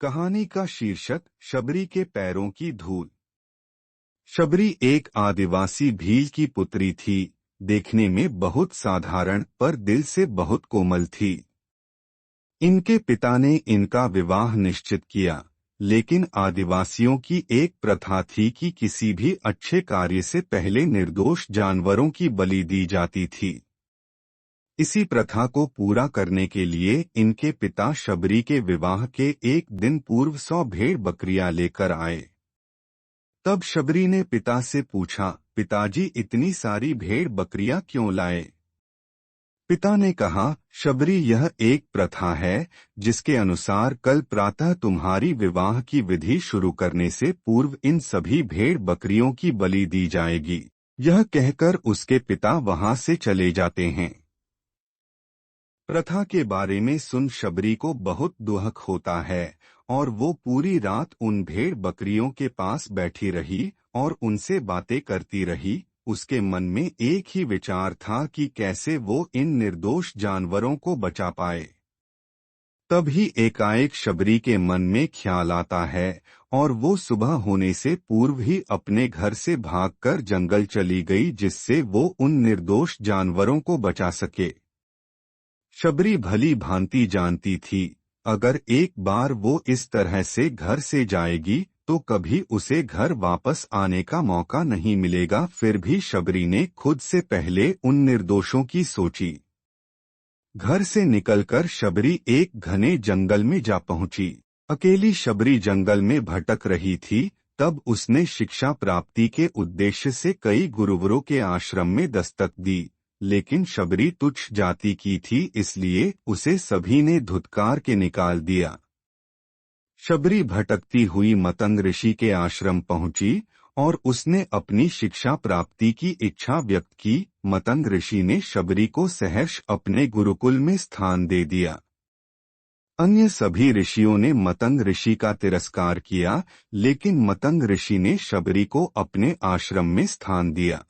कहानी का शीर्षक शबरी के पैरों की धूल। शबरी एक आदिवासी भील की पुत्री थी। देखने में बहुत साधारण पर दिल से बहुत कोमल थी। इनके पिता ने इनका विवाह निश्चित किया, लेकिन आदिवासियों की एक प्रथा थी कि किसी भी अच्छे कार्य से पहले निर्दोष जानवरों की बलि दी जाती थी। इसी प्रथा को पूरा करने के लिए इनके पिता शबरी के विवाह के एक दिन पूर्व 100 भेड़ बकरियां लेकर आए। तब शबरी ने पिता से पूछा, पिताजी इतनी सारी भेड़ बकरियां क्यों लाए? पिता ने कहा, शबरी यह एक प्रथा है जिसके अनुसार कल प्रातः तुम्हारी विवाह की विधि शुरू करने से पूर्व इन सभी भेड़ बकरियों की बलि दी जाएगी। यह कहकर उसके पिता वहां से चले जाते हैं। प्रथा के बारे में सुन शबरी को बहुत दुख होता है और वो पूरी रात उन भेड़ बकरियों के पास बैठी रही और उनसे बातें करती रही। उसके मन में एक ही विचार था कि कैसे वो इन निर्दोष जानवरों को बचा पाए। तभी एकाएक शबरी के मन में ख्याल आता है और वो सुबह होने से पूर्व ही अपने घर से भागकर जंगल चली गई, जिससे वो उन निर्दोष जानवरों को बचा सके। शबरी भली भांति जानती थी, अगर एक बार वो इस तरह से घर से जाएगी तो कभी उसे घर वापस आने का मौका नहीं मिलेगा। फिर भी शबरी ने खुद से पहले उन निर्दोषों की सोची। घर से निकलकर शबरी एक घने जंगल में जा पहुंची। अकेली शबरी जंगल में भटक रही थी। तब उसने शिक्षा प्राप्ति के उद्देश्य से कई गुरुवरों के आश्रम में दस्तक दी, लेकिन शबरी तुच्छ जाति की थी, इसलिए उसे सभी ने धुतकार के निकाल दिया। शबरी भटकती हुई मतंग ऋषि के आश्रम पहुंची और उसने अपनी शिक्षा प्राप्ति की इच्छा व्यक्त की। मतंग ऋषि ने शबरी को सहर्ष अपने गुरुकुल में स्थान दे दिया। अन्य सभी ऋषियों ने मतंग ऋषि का तिरस्कार किया, लेकिन मतंग ऋषि ने शबरी को अपने आश्रम में स्थान दिया।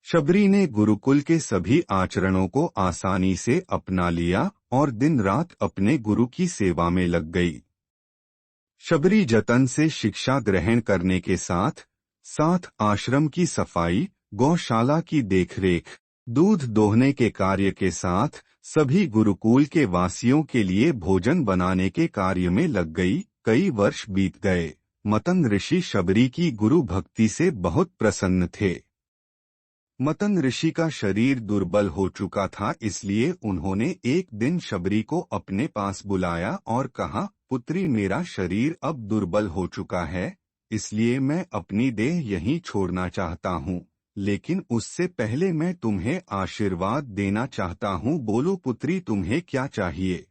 शबरी ने गुरुकुल के सभी आचरणों को आसानी से अपना लिया और दिन रात अपने गुरु की सेवा में लग गई। शबरी जतन से शिक्षा ग्रहण करने के साथ साथ आश्रम की सफाई, गौशाला की देखरेख, दूध दोहने के कार्य के साथ सभी गुरुकुल के वासियों के लिए भोजन बनाने के कार्य में लग गई। कई वर्ष बीत गए। मतंग ऋषि शबरी की गुरु भक्ति से बहुत प्रसन्न थे। मतंग ऋषि का शरीर दुर्बल हो चुका था, इसलिए उन्होंने एक दिन शबरी को अपने पास बुलाया और कहा, पुत्री, मेरा शरीर अब दुर्बल हो चुका है, इसलिए मैं अपनी देह यहीं छोड़ना चाहता हूँ, लेकिन उससे पहले मैं तुम्हें आशीर्वाद देना चाहता हूँ। बोलो पुत्री, तुम्हें क्या चाहिए?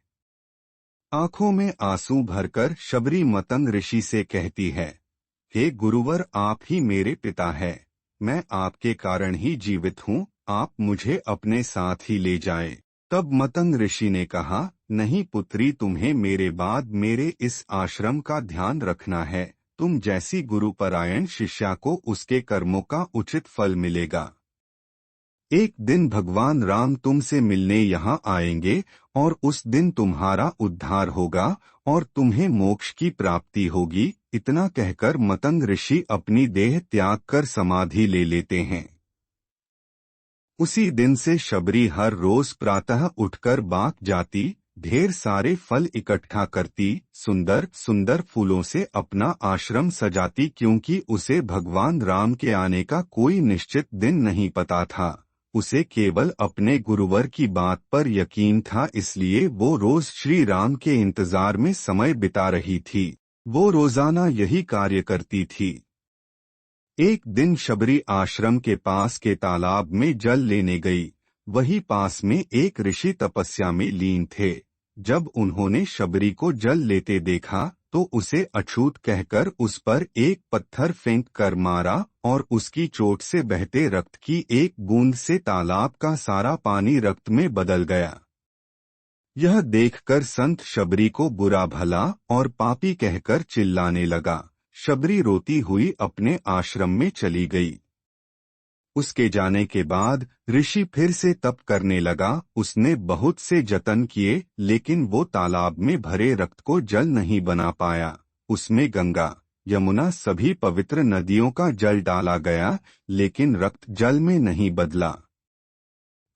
आंखों में आंसू भरकर शबरी मतंग ऋषि से कहती है, हे गुरुवर, आप ही मेरे पिता हैं। मैं आपके कारण ही जीवित हूँ, आप मुझे अपने साथ ही ले जाएं। तब मतंग ऋषि ने कहा, नहीं पुत्री, तुम्हें मेरे बाद मेरे इस आश्रम का ध्यान रखना है। तुम जैसी गुरुपरायण शिष्या को उसके कर्मों का उचित फल मिलेगा। एक दिन भगवान राम तुमसे मिलने यहाँ आएंगे और उस दिन तुम्हारा उद्धार होगा और तुम्हें मोक्ष की प्राप्ति होगी। इतना कहकर मतंग ऋषि अपनी देह त्याग कर समाधि ले लेते हैं। उसी दिन से शबरी हर रोज प्रातः उठकर बाग जाती, ढेर सारे फल इकट्ठा करती, सुंदर सुंदर फूलों से अपना आश्रम सजाती, क्योंकि उसे भगवान राम के आने का कोई निश्चित दिन नहीं पता था। उसे केवल अपने गुरुवर की बात पर यकीन था, इसलिए वो रोज श्री राम के इंतजार में समय बिता रही थी। वो रोजाना यही कार्य करती थी। एक दिन शबरी आश्रम के पास के तालाब में जल लेने गई। वही पास में एक ऋषि तपस्या में लीन थे। जब उन्होंने शबरी को जल लेते देखा तो उसे अछूत कहकर उस पर एक पत्थर फेंक कर मारा और उसकी चोट से बहते रक्त की एक बूंद से तालाब का सारा पानी रक्त में बदल गया। यह देखकर संत शबरी को बुरा भला और पापी कहकर चिल्लाने लगा। शबरी रोती हुई अपने आश्रम में चली गई। उसके जाने के बाद ऋषि फिर से तप करने लगा। उसने बहुत से जतन किए, लेकिन वो तालाब में भरे रक्त को जल नहीं बना पाया। उसमें गंगा, यमुना सभी पवित्र नदियों का जल डाला गया, लेकिन रक्त जल में नहीं बदला।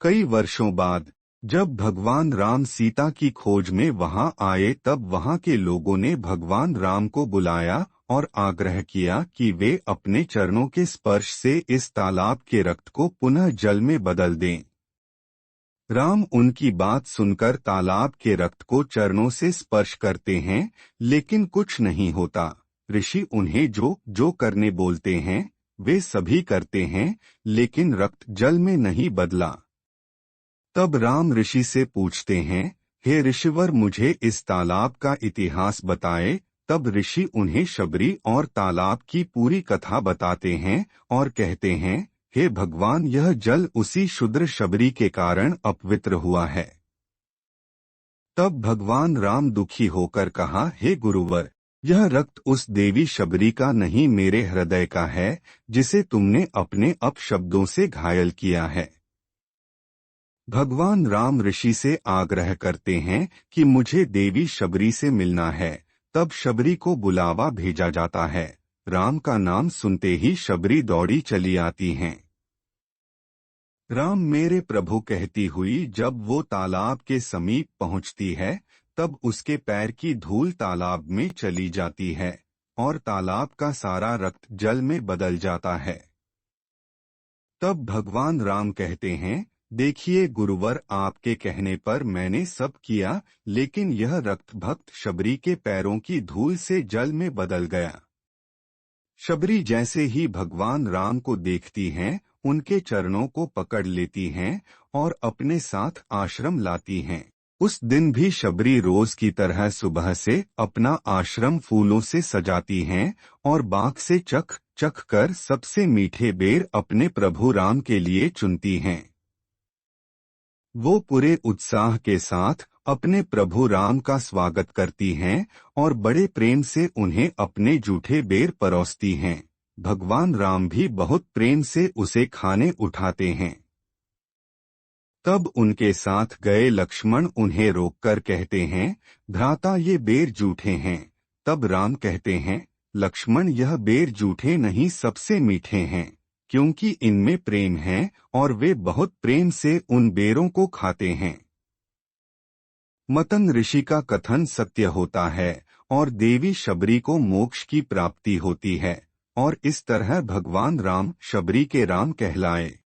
कई वर्षों बाद जब भगवान राम सीता की खोज में वहां आए, तब वहां के लोगों ने भगवान राम को बुलाया और आग्रह किया कि वे अपने चरणों के स्पर्श से इस तालाब के रक्त को पुनः जल में बदल दें। राम उनकी बात सुनकर तालाब के रक्त को चरणों से स्पर्श करते हैं, लेकिन कुछ नहीं होता। ऋषि उन्हें जो जो करने बोलते हैं वे सभी करते हैं, लेकिन रक्त जल में नहीं बदला। तब राम ऋषि से पूछते हैं, हे ऋषिवर, मुझे इस तालाब का इतिहास बताए। तब ऋषि उन्हें शबरी और तालाब की पूरी कथा बताते हैं और कहते हैं, हे भगवान, यह जल उसी शूद्र शबरी के कारण अपवित्र हुआ है। तब भगवान राम दुखी होकर कहा, हे गुरुवर, यह रक्त उस देवी शबरी का नहीं, मेरे हृदय का है, जिसे तुमने अपने अपशब्दों से घायल किया है। भगवान राम ऋषि से आग्रह करते हैं कि मुझे देवी शबरी से मिलना है। तब शबरी को बुलावा भेजा जाता है। राम का नाम सुनते ही शबरी दौड़ी चली आती हैं। राम, मेरे प्रभु, कहती हुई जब वो तालाब के समीप पहुंचती है, तब उसके पैर की धूल तालाब में चली जाती है और तालाब का सारा रक्त जल में बदल जाता है। तब भगवान राम कहते हैं, देखिए गुरुवर, आपके कहने पर मैंने सब किया, लेकिन यह रक्त भक्त शबरी के पैरों की धूल से जल में बदल गया। शबरी जैसे ही भगवान राम को देखती हैं, उनके चरणों को पकड़ लेती हैं और अपने साथ आश्रम लाती हैं। उस दिन भी शबरी रोज की तरह सुबह से अपना आश्रम फूलों से सजाती हैं और बाग से चख चख कर सबसे मीठे बेर अपने प्रभु राम के लिए चुनती हैं। वो पूरे उत्साह के साथ अपने प्रभु राम का स्वागत करती हैं और बड़े प्रेम से उन्हें अपने जूठे बेर परोसती हैं। भगवान राम भी बहुत प्रेम से उसे खाने उठाते हैं। तब उनके साथ गए लक्ष्मण उन्हें रोककर कहते हैं, भ्राता, ये बेर जूठे हैं। तब राम कहते हैं, लक्ष्मण, यह बेर जूठे नहीं, सबसे मीठे हैं, क्योंकि इनमें प्रेम है और वे बहुत प्रेम से उन बेरों को खाते हैं। मतंग ऋषि का कथन सत्य होता है और देवी शबरी को मोक्ष की प्राप्ति होती है, और इस तरह भगवान राम शबरी के राम कहलाए।